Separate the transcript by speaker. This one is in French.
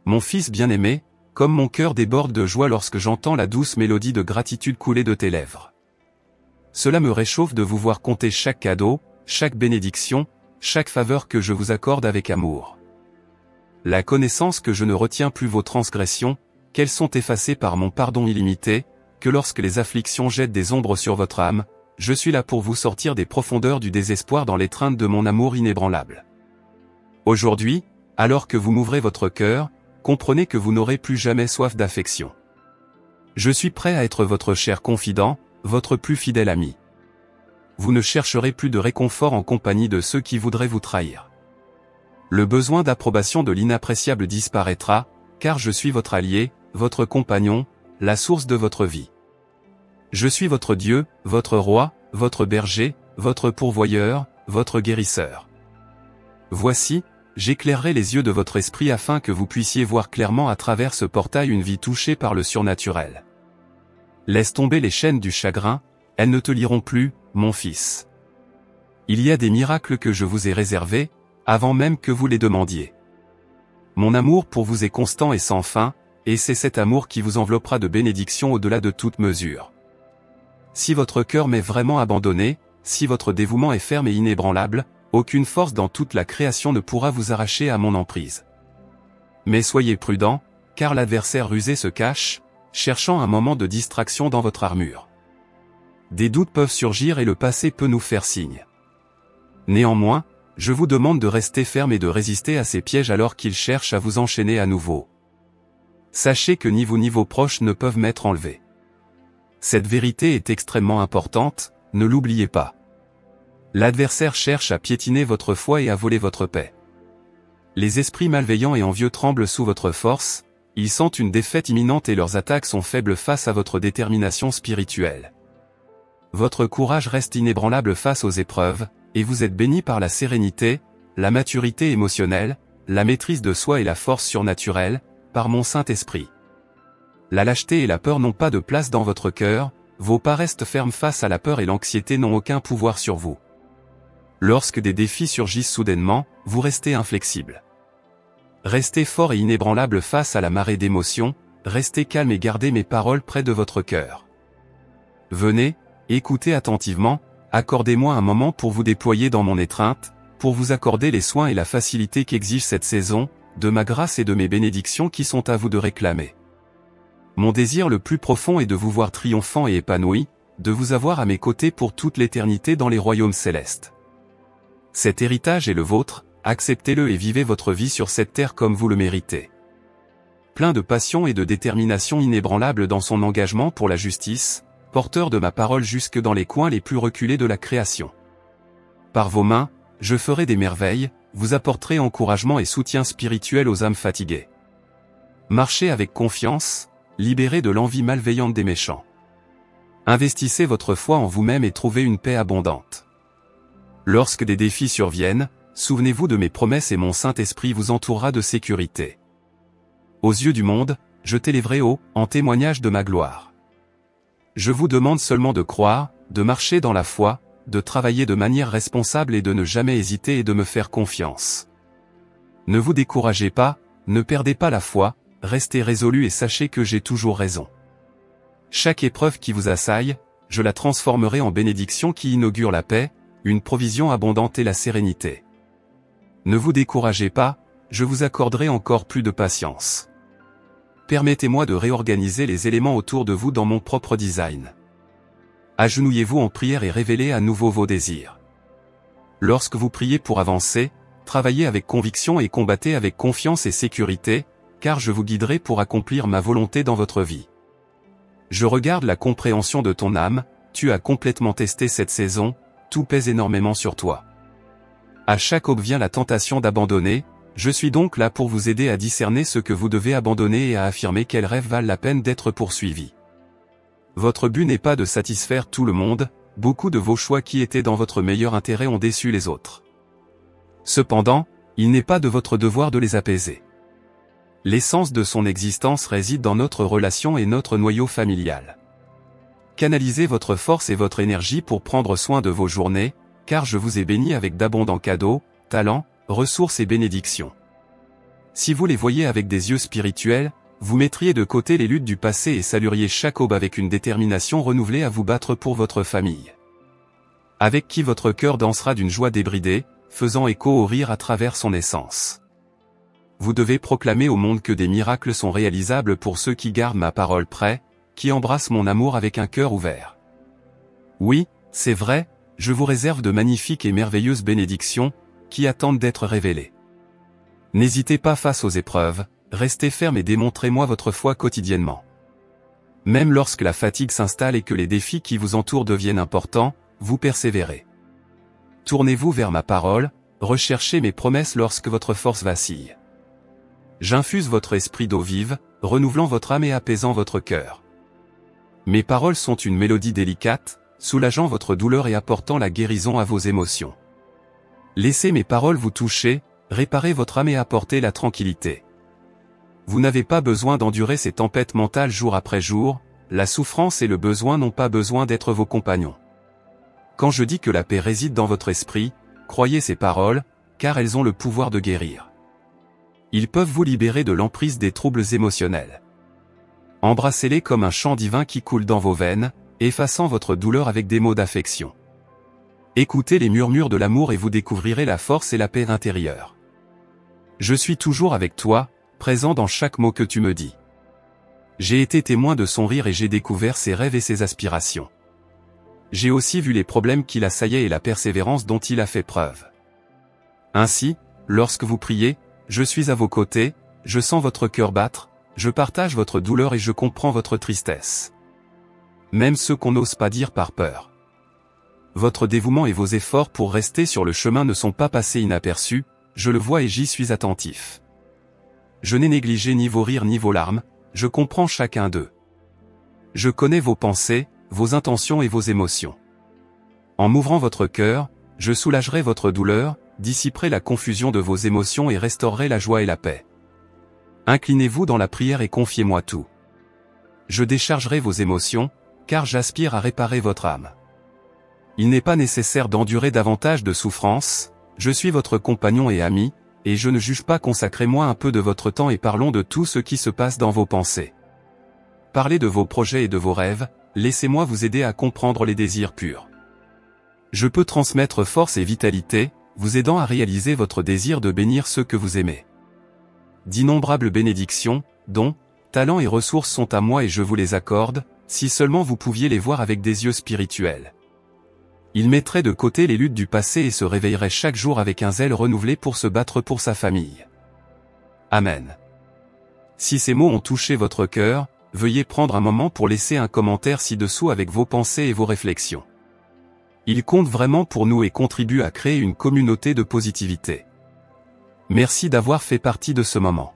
Speaker 1: Mon fils bien-aimé, comme mon cœur déborde de joie lorsque j'entends la douce mélodie de gratitude couler de tes lèvres. Cela me réchauffe de vous voir compter chaque cadeau, chaque bénédiction, chaque faveur que je vous accorde avec amour. La connaissance que je ne retiens plus vos transgressions, qu'elles sont effacées par mon pardon illimité, que lorsque les afflictions jettent des ombres sur votre âme, je suis là pour vous sortir des profondeurs du désespoir dans l'étreinte de mon amour inébranlable. Aujourd'hui, alors que vous m'ouvrez votre cœur, comprenez que vous n'aurez plus jamais soif d'affection. Je suis prêt à être votre cher confident, votre plus fidèle ami. Vous ne chercherez plus de réconfort en compagnie de ceux qui voudraient vous trahir. Le besoin d'approbation de l'inappréciable disparaîtra, car je suis votre allié, votre compagnon, la source de votre vie. Je suis votre Dieu, votre roi, votre berger, votre pourvoyeur, votre guérisseur. Voici, j'éclairerai les yeux de votre esprit afin que vous puissiez voir clairement à travers ce portail une vie touchée par le surnaturel. Laisse tomber les chaînes du chagrin, elles ne te lieront plus, mon fils. Il y a des miracles que je vous ai réservés, avant même que vous les demandiez. Mon amour pour vous est constant et sans fin, et c'est cet amour qui vous enveloppera de bénédictions au-delà de toute mesure. Si votre cœur m'est vraiment abandonné, si votre dévouement est ferme et inébranlable, aucune force dans toute la création ne pourra vous arracher à mon emprise. Mais soyez prudents, car l'adversaire rusé se cache, cherchant un moment de distraction dans votre armure. Des doutes peuvent surgir et le passé peut nous faire signe. Néanmoins, je vous demande de rester ferme et de résister à ces pièges alors qu'ils cherchent à vous enchaîner à nouveau. Sachez que ni vous ni vos proches ne peuvent m'être enlevés. Cette vérité est extrêmement importante, ne l'oubliez pas. L'adversaire cherche à piétiner votre foi et à voler votre paix. Les esprits malveillants et envieux tremblent sous votre force, ils sentent une défaite imminente et leurs attaques sont faibles face à votre détermination spirituelle. Votre courage reste inébranlable face aux épreuves, et vous êtes béni par la sérénité, la maturité émotionnelle, la maîtrise de soi et la force surnaturelle, par mon Saint-Esprit. La lâcheté et la peur n'ont pas de place dans votre cœur, vos pas restent fermes face à la peur et l'anxiété n'ont aucun pouvoir sur vous. Lorsque des défis surgissent soudainement, vous restez inflexible. Restez fort et inébranlable face à la marée d'émotions, restez calme et gardez mes paroles près de votre cœur. Venez, écoutez attentivement, accordez-moi un moment pour vous déployer dans mon étreinte, pour vous accorder les soins et la facilité qu'exige cette saison, de ma grâce et de mes bénédictions qui sont à vous de réclamer. Mon désir le plus profond est de vous voir triomphant et épanoui, de vous avoir à mes côtés pour toute l'éternité dans les royaumes célestes. Cet héritage est le vôtre, acceptez-le et vivez votre vie sur cette terre comme vous le méritez. Plein de passion et de détermination inébranlable dans son engagement pour la justice, porteur de ma parole jusque dans les coins les plus reculés de la création. Par vos mains, je ferai des merveilles, vous apporterez encouragement et soutien spirituel aux âmes fatiguées. Marchez avec confiance, libérez de l'envie malveillante des méchants. Investissez votre foi en vous-même et trouvez une paix abondante. Lorsque des défis surviennent, souvenez-vous de mes promesses et mon Saint-Esprit vous entourera de sécurité. Aux yeux du monde, je t'élèverai haut, en témoignage de ma gloire. Je vous demande seulement de croire, de marcher dans la foi, de travailler de manière responsable et de ne jamais hésiter et de me faire confiance. Ne vous découragez pas, ne perdez pas la foi, restez résolus et sachez que j'ai toujours raison. Chaque épreuve qui vous assaille, je la transformerai en bénédiction qui inaugure la paix, une provision abondante et la sérénité. Ne vous découragez pas, je vous accorderai encore plus de patience. Permettez-moi de réorganiser les éléments autour de vous dans mon propre design. Agenouillez-vous en prière et révélez à nouveau vos désirs. Lorsque vous priez pour avancer, travaillez avec conviction et combattez avec confiance et sécurité, car je vous guiderai pour accomplir ma volonté dans votre vie. Je regarde la compréhension de ton âme, tu as complètement testé cette saison, tout pèse énormément sur toi. À chaque aube vient la tentation d'abandonner, je suis donc là pour vous aider à discerner ce que vous devez abandonner et à affirmer quels rêves valent la peine d'être poursuivis. Votre but n'est pas de satisfaire tout le monde, beaucoup de vos choix qui étaient dans votre meilleur intérêt ont déçu les autres. Cependant, il n'est pas de votre devoir de les apaiser. L'essence de son existence réside dans notre relation et notre noyau familial. Canalisez votre force et votre énergie pour prendre soin de vos journées, car je vous ai béni avec d'abondants cadeaux, talents, ressources et bénédictions. Si vous les voyez avec des yeux spirituels, vous mettriez de côté les luttes du passé et salueriez chaque aube avec une détermination renouvelée à vous battre pour votre famille. Avec qui votre cœur dansera d'une joie débridée, faisant écho au rire à travers son essence. Vous devez proclamer au monde que des miracles sont réalisables pour ceux qui gardent ma parole près, qui embrassent mon amour avec un cœur ouvert. Oui, c'est vrai, je vous réserve de magnifiques et merveilleuses bénédictions, qui attendent d'être révélées. N'hésitez pas face aux épreuves, restez ferme et démontrez-moi votre foi quotidiennement. Même lorsque la fatigue s'installe et que les défis qui vous entourent deviennent importants, vous persévérez. Tournez-vous vers ma parole, recherchez mes promesses lorsque votre force vacille. J'infuse votre esprit d'eau vive, renouvelant votre âme et apaisant votre cœur. Mes paroles sont une mélodie délicate, soulageant votre douleur et apportant la guérison à vos émotions. Laissez mes paroles vous toucher, réparer votre âme et apporter la tranquillité. Vous n'avez pas besoin d'endurer ces tempêtes mentales jour après jour, la souffrance et le besoin n'ont pas besoin d'être vos compagnons. Quand je dis que la paix réside dans votre esprit, croyez ces paroles, car elles ont le pouvoir de guérir. Ils peuvent vous libérer de l'emprise des troubles émotionnels. Embrassez-les comme un chant divin qui coule dans vos veines, effaçant votre douleur avec des mots d'affection. Écoutez les murmures de l'amour et vous découvrirez la force et la paix intérieure. Je suis toujours avec toi, présent dans chaque mot que tu me dis. J'ai été témoin de son rire et j'ai découvert ses rêves et ses aspirations. J'ai aussi vu les problèmes qui l'assaillaient et la persévérance dont il a fait preuve. Ainsi, lorsque vous priez, je suis à vos côtés, je sens votre cœur battre, je partage votre douleur et je comprends votre tristesse. Même ceux qu'on n'ose pas dire par peur. Votre dévouement et vos efforts pour rester sur le chemin ne sont pas passés inaperçus, je le vois et j'y suis attentif. Je n'ai négligé ni vos rires ni vos larmes, je comprends chacun d'eux. Je connais vos pensées, vos intentions et vos émotions. En m'ouvrant votre cœur, je soulagerai votre douleur, dissiperai la confusion de vos émotions et restaurerai la joie et la paix. Inclinez-vous dans la prière et confiez-moi tout. Je déchargerai vos émotions, car j'aspire à réparer votre âme. Il n'est pas nécessaire d'endurer davantage de souffrances, je suis votre compagnon et ami, et je ne juge pas, consacrez-moi un peu de votre temps et parlons de tout ce qui se passe dans vos pensées. Parlez de vos projets et de vos rêves, laissez-moi vous aider à comprendre les désirs purs. Je peux transmettre force et vitalité, vous aidant à réaliser votre désir de bénir ceux que vous aimez. D'innombrables bénédictions, dons, talents et ressources sont à moi et je vous les accorde, si seulement vous pouviez les voir avec des yeux spirituels. Il mettrait de côté les luttes du passé et se réveillerait chaque jour avec un zèle renouvelé pour se battre pour sa famille. Amen. Si ces mots ont touché votre cœur, veuillez prendre un moment pour laisser un commentaire ci-dessous avec vos pensées et vos réflexions. Ils comptent vraiment pour nous et contribuent à créer une communauté de positivité. Merci d'avoir fait partie de ce moment.